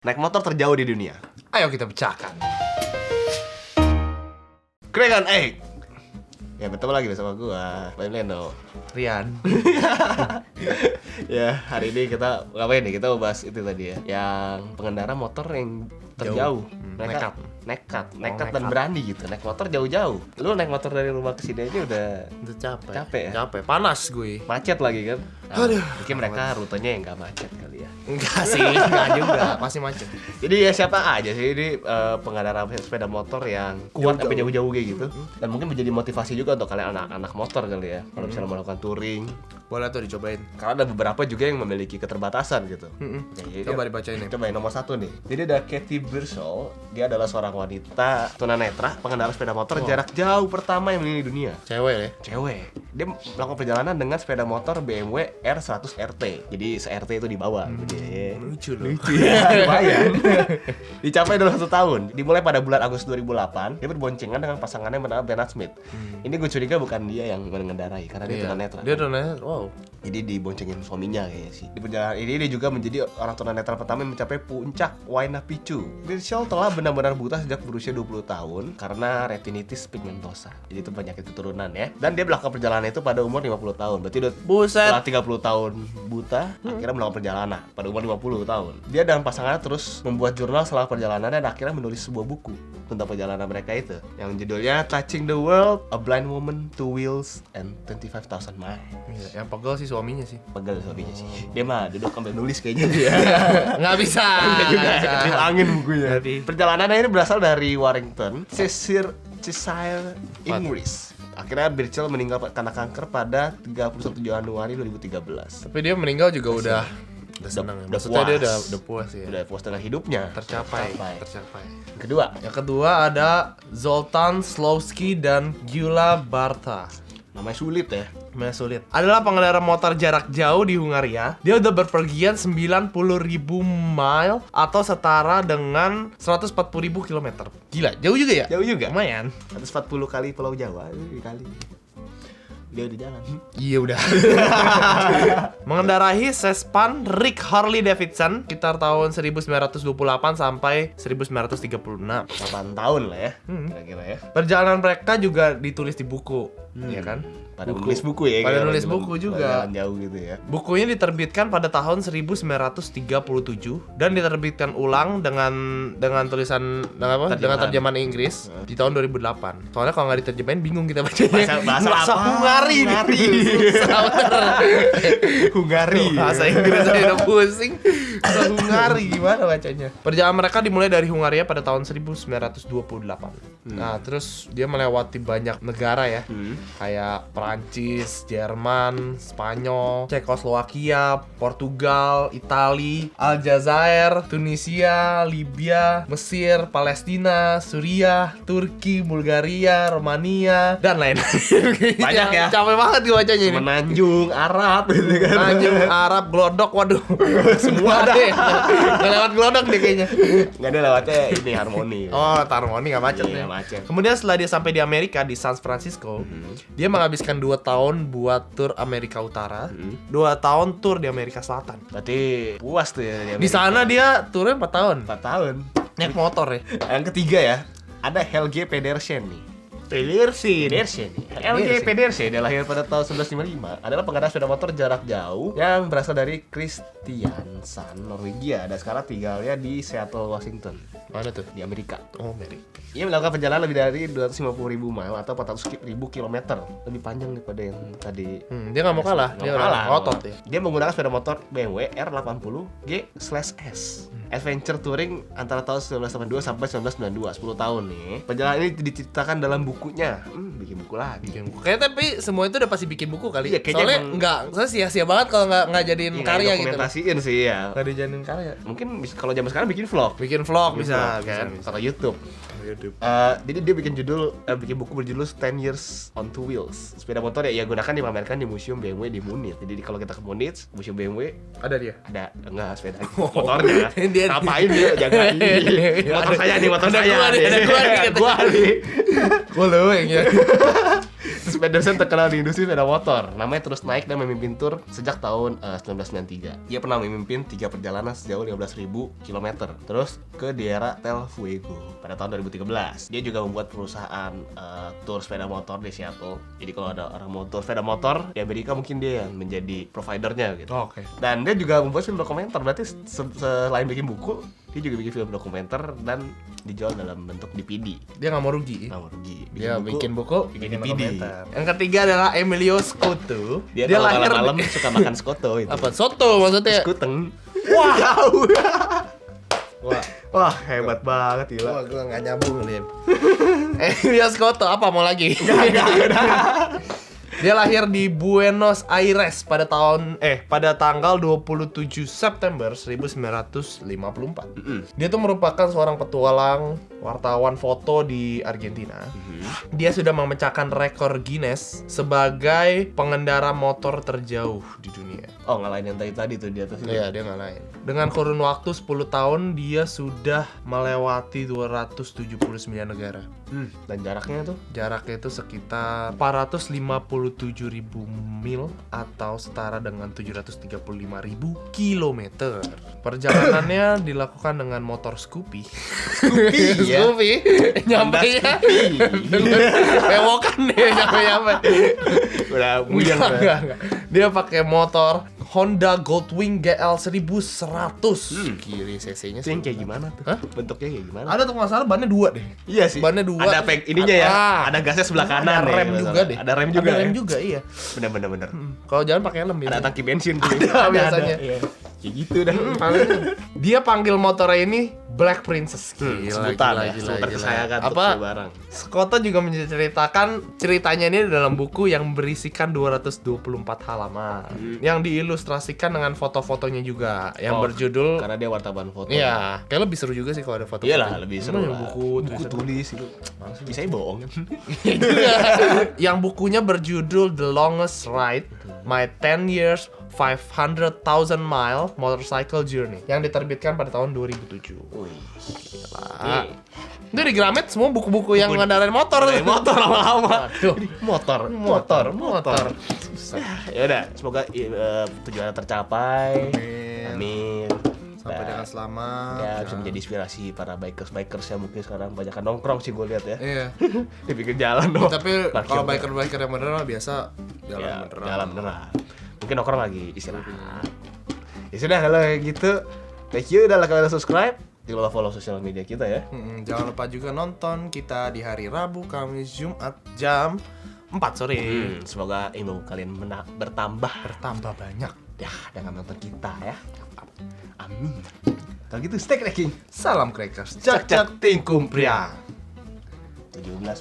Naik motor terjauh di dunia. Ayo kita pecahkan. Keren kan? Ya betul lagi bersama gua, Bang Leno. Rian. Ya, hari ini kita ngapain nih? Kita mau bahas itu tadi ya. Yang pengendara motor yang terjauh. Nekat dan berani gitu. Naik motor jauh-jauh. Lu naik motor dari rumah ke sini aja udah capek ya? Capek, panas gue. Macet lagi kan? Nah, Aduh. mungkin mereka rutenya yang gak macet kali ya. Enggak sih, enggak juga, pasti macet. Jadi ya siapa aja sih ini pengendara sepeda motor yang kuat sampai jauh-jauh kayak gitu. Dan mungkin menjadi motivasi juga untuk kalian anak-anak motor kali ya. Kalau misalnya melakukan touring. Boleh tuh dicobain. Karena ada beberapa juga yang memiliki keterbatasan gitu. Jadi Coba dibacain nih. Coba yang nomor 1 nih. Jadi ada Katie Birchall. Dia adalah seorang wanita tunanetra pengendara sepeda motor jarak jauh pertama yang mengelilingi dunia. Cewek ya? Cewek. Dia melakukan perjalanan dengan sepeda motor BMW R100 RT. Jadi se-RT itu dibawa. Lucu loh. Ya, lumayan. Dicapai dalam 1 tahun. Dimulai pada bulan Agustus 2008. Dia berboncengan dengan pasangannya bernama Bernard Smith. Ini gue curiga bukan dia yang mengendarai karena dia tunanetra. Dia tunanetra. Wow. Jadi diboncengin suaminya kayaknya sih. Di perjalanan ini dia juga menjadi orang tunanetra pertama yang mencapai puncak Huayna Picchu. Birchall telah benar-benar buta sejak berusia 20 tahun karena retinitis pigmentosa. Jadi itu penyakit keturunan ya. Dan dia melakukan perjalanan itu pada umur 50 tahun. Berarti udah setelah 30 tahun buta, akhirnya melakukan perjalanan pada umur 50 tahun. Dia dan pasangannya terus membuat jurnal setelah perjalanan dan akhirnya menulis sebuah buku tentang perjalanan mereka itu yang judulnya Touching the World, A Blind Woman, Two Wheels, and 25,000 Miles. Yang pegel sih suaminya sih. Pegel suaminya sih. Dia mah duduk sambil nulis kayaknya dia. Nggak bisa. Kedip angin bukunya. Tapi Perjalanannya ini berasal dari Warrington, Cheshire, Inggris. Akhirnya Birchall meninggal karena kanker pada 31 Januari 2013. tapi dia meninggal juga udah senang ya. udah Maksudnya dia puas. udah puas ya. Udah puas dengan hidupnya. Tercapai. Kedua, Yang kedua ada Zoltan Slowski dan Gyula Barta. namanya sulit ya. Namanya sulit. Adalah pengendara motor jarak jauh di Hungaria. Dia udah berpergian 90.000 mile atau setara dengan 140.000 kilometer. Gila, jauh juga ya? Jauh juga. Lumayan. 140 kali Pulau Jawa dikali. Dia udah jalan. Iya udah. Mengendarai Sespan Rick Harley Davidson sekitar tahun 1928 sampai 1936. 8 tahun lah ya. Kira-kira ya. Perjalanan mereka juga ditulis di buku, ya kan? Pada nulis buku ya. Pada kayak nulis jalan- buku juga. jalan jauh gitu ya. Bukunya diterbitkan pada tahun 1937 dan diterbitkan ulang dengan tulisan dengan terjemahan Inggris di tahun 2008. Soalnya kalau nggak diterjemahin bingung kita bacanya. Bahasa apa? Hungari. Susah bener. Hungari. Bahasa Inggris aja udah pusing. Bahasa Hungari gimana bacanya? Perjalanan mereka dimulai dari Hungaria pada tahun 1928. Nah, terus dia melewati banyak negara ya. Kayak Prancis, Jerman, Spanyol, Cekoslowakia, Portugal, Itali, Aljazair, Tunisia, Libya, Mesir, Palestina, Suriah, Turki, Bulgaria, Romania, dan lain-lain. Banyak ya. Capek banget gue bacanya ini. Menanjung, Arab gitu kan. Tanjung, Arab, Glodok, waduh. Semua ada ya. Nggak lewat Glodok deh kayaknya. Nggak ada lewatnya ini harmoni. Oh, Harmoni nggak macet Iya, ya. macet. Kemudian setelah dia sampai di Amerika di San Francisco, dia menghabiskan 2 tahun buat tur Amerika Utara, 2 tahun tur di Amerika Selatan. Berarti puas tuh ya Di sana dia turnya 4 tahun. 4 tahun. Naik motor ya. Yang ketiga ya, ada Helge Pedersen nih. Pedersen. Helge Pedersen, dia lahir pada tahun 1955, adalah pengendara sepeda motor jarak jauh yang berasal dari Kristiansand, Norwegia, dan sekarang tinggalnya di Seattle, Washington. Mana tuh? Di Amerika. Oh, Mary. Ia melakukan perjalanan lebih dari 250.000 mile atau 400.000 kilometer. Lebih panjang daripada yang tadi. Dia nggak mau kalah. Dia udah ngotot ya. Dia menggunakan sepeda motor BMW R80G/S. Adventure Touring antara tahun 1982 sampai 1992, 10 tahun nih. Perjalanan ini diceritakan dalam bukunya. Bikin buku lagi. Bikin buku. Kayaknya tapi semua itu udah pasti bikin buku kali. Iya, kayaknya Soalnya emang- nggak, saya sia-sia banget kalau nggak jadiin Iya, karya gitu. dokumentasiin sih ya. Nggak dijadiin karya. Mungkin kalau zaman sekarang bikin vlog. Bikin vlog bisa, kan? bisa. Atau YouTube. YouTube. Jadi dia bikin buku berjudul 10 Years on Two Wheels. Sepeda motor ya gunakan dipamerkan di Museum BMW di Munich. Jadi kalau kita ke Munich, Museum BMW Ada dia. ada enggak sepeda motornya. Dia- Ngapain dia jaga ini? Motor saya nih, motor Ada saya. gua nih, ada gua nih, katanya. Gua nih. Gua lu yang ya. Pedersen terkenal di industri sepeda motor. Namanya terus naik dan memimpin tur sejak tahun 1993. Dia pernah memimpin 3 perjalanan sejauh 15.000 km. Terus ke daerah Tel Fuego pada tahun 2013. Dia juga membuat perusahaan tur sepeda motor di Seattle. Jadi kalau ada orang mau tur sepeda motor di Amerika, mungkin dia yang menjadi providernya gitu. Oke. Dan dia juga membuat film dokumenter. Berarti selain bikin buku, dia juga bikin film dokumenter dan dijual dalam bentuk DVD. Dia nggak mau rugi. Nah, rugi. Dia bikin buku, bikin DVD. dokumenter. Yang ketiga adalah Emilio Scotto. Dia kalau malam suka makan skoto itu. Apa? Soto maksudnya? Skuteng. Wah. Jauh. Wah, Hebat banget gila. Wah, gua nggak nyambung nih. Emilio Scotto apa mau lagi? Dia lahir di Buenos Aires pada tanggal 27 September 1954. Dia tuh merupakan seorang petualang wartawan foto di Argentina. Dia sudah memecahkan rekor Guinness sebagai pengendara motor terjauh di dunia. Oh, ngalahin yang tadi tuh di atas itu. Iya, dia ngalahin. Dengan kurun waktu 10 tahun, dia sudah melewati 279 negara. Dan jaraknya tuh Jaraknya itu sekitar 457.000 mil atau setara dengan 735.000 kilometer. Perjalanannya dilakukan dengan motor Scoopy. ya. Scoopy, nyampe ya. Bewokan deh, nyampe. Udah buyar. Enggak. Dia pakai motor Honda Goldwing GL 1100. Kiri cc-nya Itu yang kayak gimana tuh? Hah? Bentuknya kayak gimana? Ada tuh nggak salah bannya 2 deh. Iya sih. Bannya 2. Ada ininya ya. Ah. Ada gasnya sebelah kanan. Ada ya, rem kalau juga salah. deh. Ada rem juga. Ada rem ya? juga, iya. Bener. Kalau jalan pakai helm Ada biasanya. tangki bensin tuh. Ada biasanya. Iya. Kayak gitu dah. Dia panggil motornya ini Black Princess. Sebutan ya. Sebutan kesayangan untuk Apa? barang. Scotto juga menceritakan ceritanya ini dalam buku yang berisikan 224 halaman yang diilustrasikan dengan foto-fotonya juga yang berjudul Karena dia wartawan foto. Iya, kayak lebih seru juga sih kalau ada foto. Iyalah, lebih seru lah. Buku tulis itu. Bisa bohong. Yang bukunya berjudul The Longest Ride, My 10 Years 500,000 Mile Motorcycle Journey yang diterbitkan pada tahun 2007. Wih. Gila. Itu di Gramet semua buku-buku yang ngendarain motor. Motor lama-lama. Aduh. Motor. Ya udah, semoga tujuannya tercapai. Amin. Sampai dengan selamat. Ya, bisa menjadi inspirasi para bikers yang mungkin sekarang banyak nongkrong sih gue lihat ya. Iya. Di pinggir jalan dong. Tapi Parkir kalau beneran. biker yang beneran biasa jalan Ya, beneran. jalan beneran. Mungkin nongkrong lagi istirahat. Ya sudah, kalau kayak gitu, thank you udah kalian subscribe. Jangan lupa follow sosial media kita ya. Jangan lupa juga nonton kita di hari Rabu, Kamis, Jumat jam 4 sore. Semoga ilmu kalian bertambah Bertambah banyak. ya dengan nonton kita ya. Amin. Kalau gitu stay cracking. Salam crackers. Cak cak tingkum pria. 17